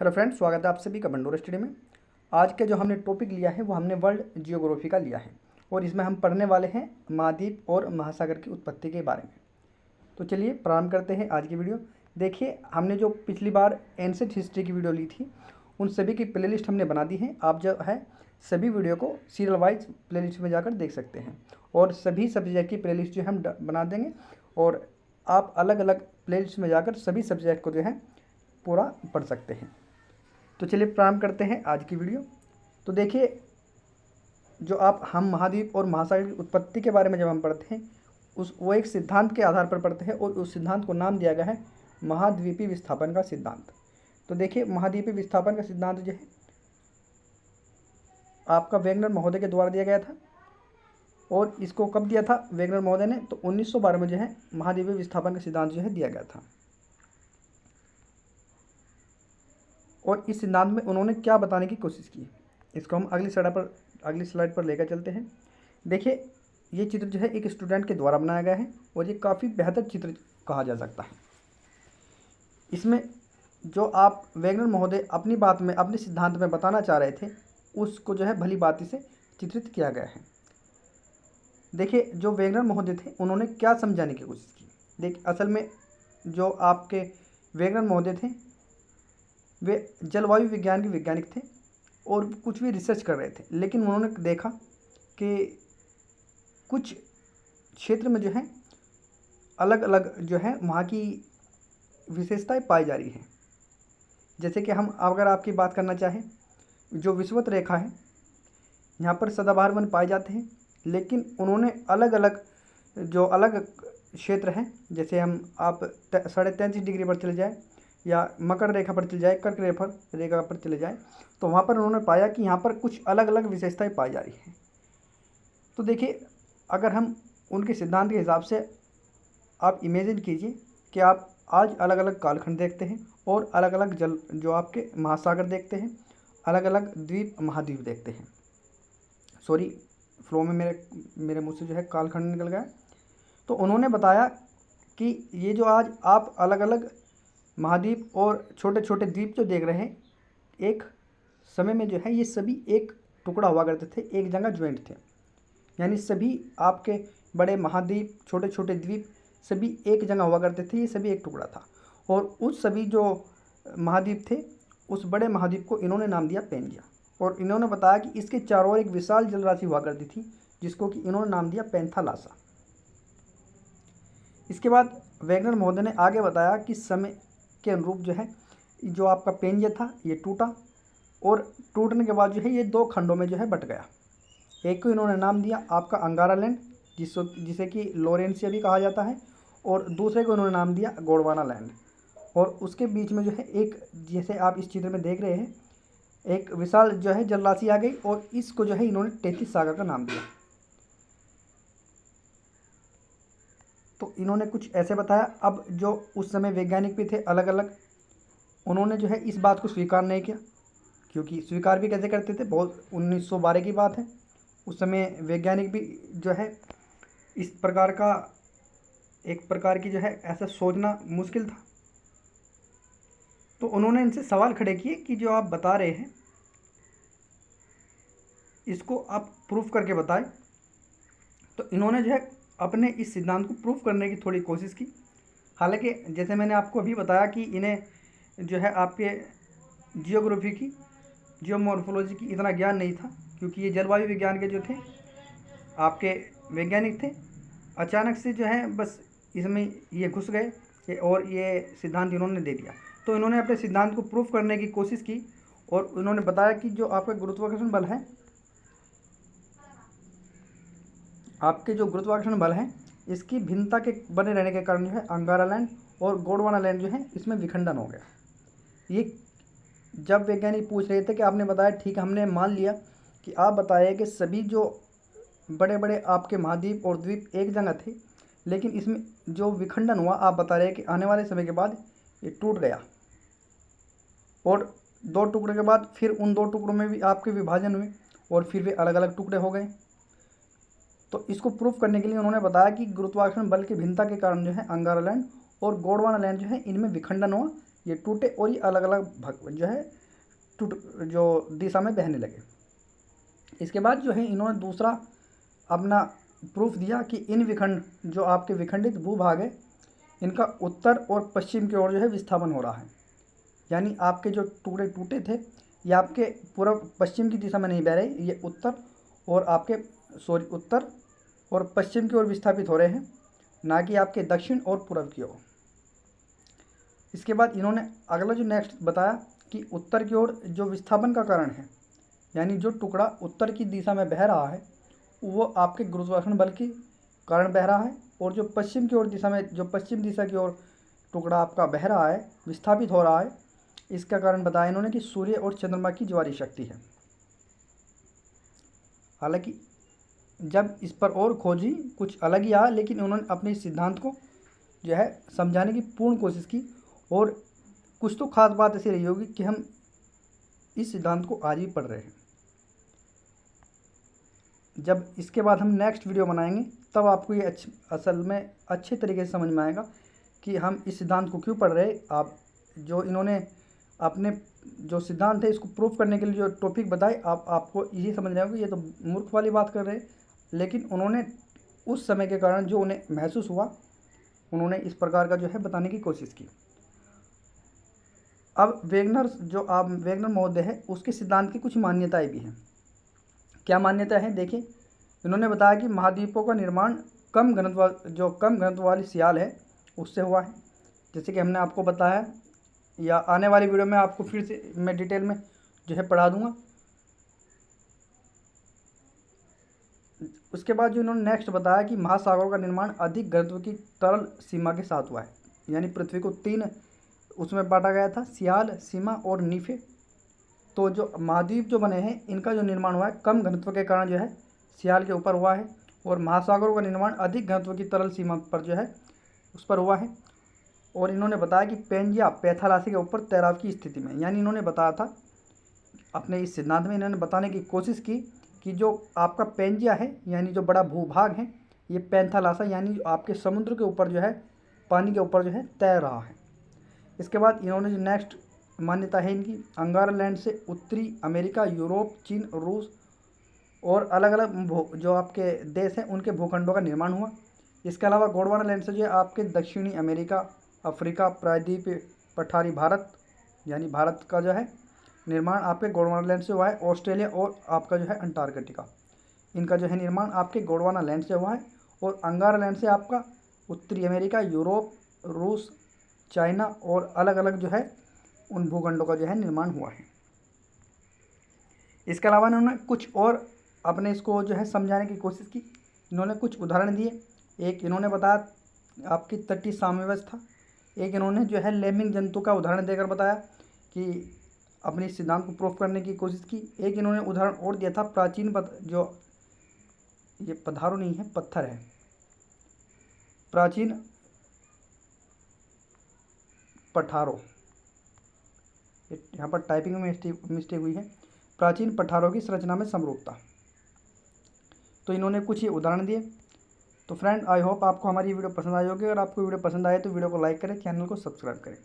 Hello friends, स्वागत है आप सभी का भंडोर स्टडी में। आज के जो हमने टॉपिक लिया है वो हमने वर्ल्ड जियोग्राफी का लिया है और इसमें हम पढ़ने वाले हैं महाद्वीप और महासागर की उत्पत्ति के बारे में। तो चलिए प्रारंभ करते हैं आज की वीडियो। देखिए, हमने जो पिछली बार एंशिएंट हिस्ट्री की वीडियो ली थी उन सभी की प्लेलिस्ट हमने बना दी है। आप जो है सभी वीडियो को सीरियल वाइज प्लेलिस्ट में जाकर देख सकते हैं और सभी सब्जेक्ट की प्लेलिस्ट जो हम बना देंगे और आप अलग अलग प्लेलिस्ट में जाकर सभी सब्जेक्ट को जो है पूरा पढ़ सकते हैं। तो चलिए प्रारंभ करते हैं आज की वीडियो। तो देखिए, जो हम महाद्वीप और महासागर की उत्पत्ति के बारे में जब हम पढ़ते हैं वो एक सिद्धांत के आधार पर पढ़ते हैं और उस सिद्धांत को नाम दिया गया है महाद्वीपीय विस्थापन का सिद्धांत। तो देखिए, महाद्वीपीय विस्थापन का सिद्धांत जो है आपका वेगनर महोदय के द्वारा दिया गया था और इसको कब दिया था वेगनर महोदय ने? तो 1912 में जो है महाद्वीपीय विस्थापन का सिद्धांत जो है दिया गया था। और इस सिद्धांत में उन्होंने क्या बताने की कोशिश की, इसको हम अगली स्लाइड पर लेकर चलते हैं। देखिए, ये चित्र जो है एक स्टूडेंट के द्वारा बनाया गया है और ये काफ़ी बेहतर चित्र कहा जा सकता है। इसमें जो आप वेगनर महोदय अपनी बात में अपने सिद्धांत में बताना चाह रहे थे उसको जो है भली भांति से चित्रित किया गया है। देखिए, जो वेगनर महोदय थे उन्होंने क्या समझाने की कोशिश की। देखिए, असल में जो आपके वेगनर महोदय थे वे जलवायु विज्ञान के वैज्ञानिक थे और कुछ भी रिसर्च कर रहे थे, लेकिन उन्होंने देखा कि कुछ क्षेत्र में जो है अलग अलग जो है वहाँ की विशेषताएं पाई जा रही हैं। जैसे कि हम अगर आपकी बात करना चाहें, जो विषुवत रेखा है यहाँ पर सदाबहार वन पाए जाते हैं, लेकिन उन्होंने अलग अलग जो अलग क्षेत्र हैं, जैसे हम आप 33.5 डिग्री पर चले जाए या मकर रेखा पर चले जाए, कर्क रेखा पर चले जाए, तो वहाँ पर उन्होंने पाया कि यहाँ पर कुछ अलग अलग विशेषताएं पाई जा रही हैं। तो देखिए, अगर हम उनके सिद्धांत के हिसाब से आप इमेजिन कीजिए कि आप आज अलग अलग कालखंड देखते हैं और अलग अलग जल जो आपके महासागर देखते हैं, अलग अलग द्वीप महाद्वीप देखते हैं। सॉरी, फ्लो में मेरे मुँह से जो है कालखंड निकल गया। तो उन्होंने बताया कि ये जो आज आप अलग अलग महाद्वीप और छोटे छोटे द्वीप जो देख रहे हैं, एक समय में जो है ये सभी एक टुकड़ा हुआ करते थे, एक जगह ज्वाइंट थे। यानी सभी आपके बड़े महाद्वीप, छोटे छोटे द्वीप सभी एक जगह हुआ करते थे, ये सभी एक टुकड़ा था। और उस सभी जो महाद्वीप थे उस बड़े महाद्वीप को इन्होंने नाम दिया पेंजिया और इन्होंने बताया कि इसके चारों ओर एक विशाल जलराशि हुआ करती थी जिसको कि इन्होंने नाम दिया पैंथालासा। इसके बाद वेगनर महोदय ने आगे बताया कि समय के अनुरूप जो है जो आपका पेंजिया था ये टूटा और टूटने के बाद जो है ये दो खंडों में जो है बट गया। एक को इन्होंने नाम दिया आपका अंगारा लैंड, जिसे कि लोरेंसिया भी कहा जाता है, और दूसरे को इन्होंने नाम दिया गोंडवाना लैंड। और उसके बीच में जो है एक, जैसे आप इस चित्र में देख रहे हैं, एक विशाल जो है जलराशि आ गई और इसको जो है इन्होंने 33 सागर का नाम दिया। तो इन्होंने कुछ ऐसे बताया। अब जो उस समय वैज्ञानिक भी थे अलग अलग, उन्होंने जो है इस बात को स्वीकार नहीं किया, क्योंकि स्वीकार भी कैसे करते थे, बहुत 1912 की बात है, उस समय वैज्ञानिक भी जो है इस प्रकार का एक प्रकार की जो है ऐसा सोचना मुश्किल था। तो उन्होंने इनसे सवाल खड़े किए कि जो आप बता रहे हैं इसको आप प्रूफ करके बताएं। तो इन्होंने जो है अपने इस सिद्धांत को प्रूफ करने की थोड़ी कोशिश की। हालांकि जैसे मैंने आपको अभी बताया कि इन्हें जो है आपके जियोग्राफी की, जियोमॉर्फोलॉजी की इतना ज्ञान नहीं था, क्योंकि ये जलवायु विज्ञान के जो थे आपके वैज्ञानिक थे। अचानक से जो है बस इसमें ये घुस गए और ये सिद्धांत इन्होंने दे दिया। तो इन्होंने अपने सिद्धांत को प्रूफ करने की कोशिश की और उन्होंने बताया कि जो आपका गुरुत्वाकर्षण बल है, आपके जो गुरुत्वाकर्षण बल है इसकी भिन्नता के बने रहने के कारण जो है अंगारा लैंड और गोंडवाना लैंड जो है इसमें विखंडन हो गया। ये जब वैज्ञानिक पूछ रहे थे कि आपने बताया, ठीक है हमने मान लिया कि आप बताए कि सभी जो बड़े बड़े आपके महाद्वीप और द्वीप एक जगह थे, लेकिन इसमें जो विखंडन हुआ आप बता रहे हैं कि आने वाले समय के बाद ये टूट गया और दो टुकड़े के बाद फिर उन दो टुकड़ों में भी आपके विभाजन हुए और फिर वे अलग अलग टुकड़े हो गए। तो इसको प्रूफ करने के लिए उन्होंने बताया कि गुरुत्वाकर्षण बल की भिन्नता के कारण जो है अंगारा लैंड और गोंडवाना लैंड जो है इनमें विखंडन हुआ, ये टूटे और ये अलग अलग भाग जो है टूट जो दिशा में बहने लगे। इसके बाद जो है इन्होंने दूसरा अपना प्रूफ दिया कि इन विखंड जो आपके विखंडित भूभाग है इनका उत्तर और पश्चिम की ओर जो है विस्थापन हो रहा है। यानी आपके जो टुकड़े टूटे थे ये आपके पूर्व पश्चिम की दिशा में नहीं बह रहे, ये उत्तर और उत्तर और पश्चिम की ओर विस्थापित हो रहे हैं, ना कि आपके दक्षिण और पूर्व की ओर। इसके बाद इन्होंने अगला जो नेक्स्ट बताया कि उत्तर की ओर जो विस्थापन का कारण है, यानी जो टुकड़ा उत्तर की दिशा में बह रहा है वो आपके गुरुत्वाकर्षण बल के कारण बह रहा है, और जो पश्चिम की ओर दिशा में जो पश्चिम दिशा की ओर टुकड़ा आपका बह रहा है विस्थापित हो रहा है, इसका कारण बताया इन्होंने कि सूर्य और चंद्रमा की ज्वारीय शक्ति है। हालांकि जब इस पर और खोजी कुछ अलग ही आया, लेकिन उन्होंने अपने इस सिद्धांत को जो है समझाने की पूर्ण कोशिश की, और कुछ तो खास बात ऐसी रही होगी कि हम इस सिद्धांत को आज भी पढ़ रहे हैं। जब इसके बाद हम नेक्स्ट वीडियो बनाएंगे तब आपको ये असल में अच्छे तरीके से समझ में आएगा कि हम इस सिद्धांत को क्यों पढ़ रहे हैं। आप जो इन्होंने अपने जो सिद्धांत है इसको प्रूफ करने के लिए जो टॉपिक बताए, आपको यही समझ रहे हो कि ये तो मूर्ख वाली बात कर रहे हैं, लेकिन उन्होंने उस समय के कारण जो उन्हें महसूस हुआ उन्होंने इस प्रकार का जो है बताने की कोशिश की। अब वेगनर महोदय है उसके सिद्धांत की कुछ मान्यताएं भी हैं। क्या मान्यता है देखिए, इन्होंने बताया कि महाद्वीपों का निर्माण कम घनत्व वाली सियाल है उससे हुआ है, जैसे कि हमने आपको बताया, या आने वाली वीडियो में आपको फिर से मैं डिटेल में जो है पढ़ा दूंगा। उसके बाद जो इन्होंने नेक्स्ट बताया कि महासागरों का निर्माण अधिक घनत्व की तरल सीमा के साथ हुआ है, यानी पृथ्वी को 3 उसमें बांटा गया था, सियाल, सीमा और नीफे। तो जो महाद्वीप जो बने हैं इनका जो निर्माण हुआ है कम घनत्व के कारण जो है सियाल के ऊपर हुआ है, और महासागरों का निर्माण अधिक घनत्व की तरल सीमा पर जो है उस पर हुआ है। और इन्होंने बताया कि पेंजिया पैथालासी के ऊपर तैराव की स्थिति में, यानी इन्होंने बताया था अपने इस सिद्धांत में इन्होंने बताने की कोशिश की कि जो आपका पेंजिया है यानी जो बड़ा भूभाग है ये पैंथालासा यानी आपके समुद्र के ऊपर जो है पानी के ऊपर जो है तैर रहा है। इसके बाद इन्होंने जो नेक्स्ट मान्यता है इनकी, अंगारा लैंड से उत्तरी अमेरिका, यूरोप, चीन, रूस और अलग अलग जो आपके देश हैं उनके भूखंडों का निर्माण हुआ। इसके अलावा गोंडवाना लैंड से जो है आपके दक्षिणी अमेरिका, अफ्रीका, प्रायद्वीप पठारी भारत यानी भारत का जो है निर्माण आपके गोंडवाना लैंड से हुआ है। ऑस्ट्रेलिया और आपका जो है अंटार्कटिका, इनका जो है निर्माण आपके गोंडवाना लैंड से हुआ है। और अंगारा लैंड से आपका उत्तरी अमेरिका, यूरोप, रूस, चाइना और अलग अलग जो है उन भूखंडों का जो है निर्माण हुआ है। इसके अलावा इन्होंने कुछ और अपने इसको जो है समझाने की कोशिश की। इन्होंने कुछ उदाहरण दिए। एक इन्होंने बताया आपकी तटीय साम्यवस्था, एक इन्होंने जो है लेमिंग जंतु का उदाहरण देकर बताया कि अपने सिद्धांत को प्रूफ करने की कोशिश की। एक इन्होंने उदाहरण और दिया था प्राचीन जो ये पधारो नहीं है पत्थर है, प्राचीन पठारों, यहाँ पर टाइपिंग में मिस्टेक हुई है, प्राचीन पठारों की संरचना में समरूपता। तो इन्होंने कुछ ही उदाहरण दिए। तो फ्रेंड आई होप आपको हमारी वीडियो पसंद आई होगी। अगर आपको वीडियो पसंद आए तो वीडियो को लाइक करें, चैनल को सब्सक्राइब करें।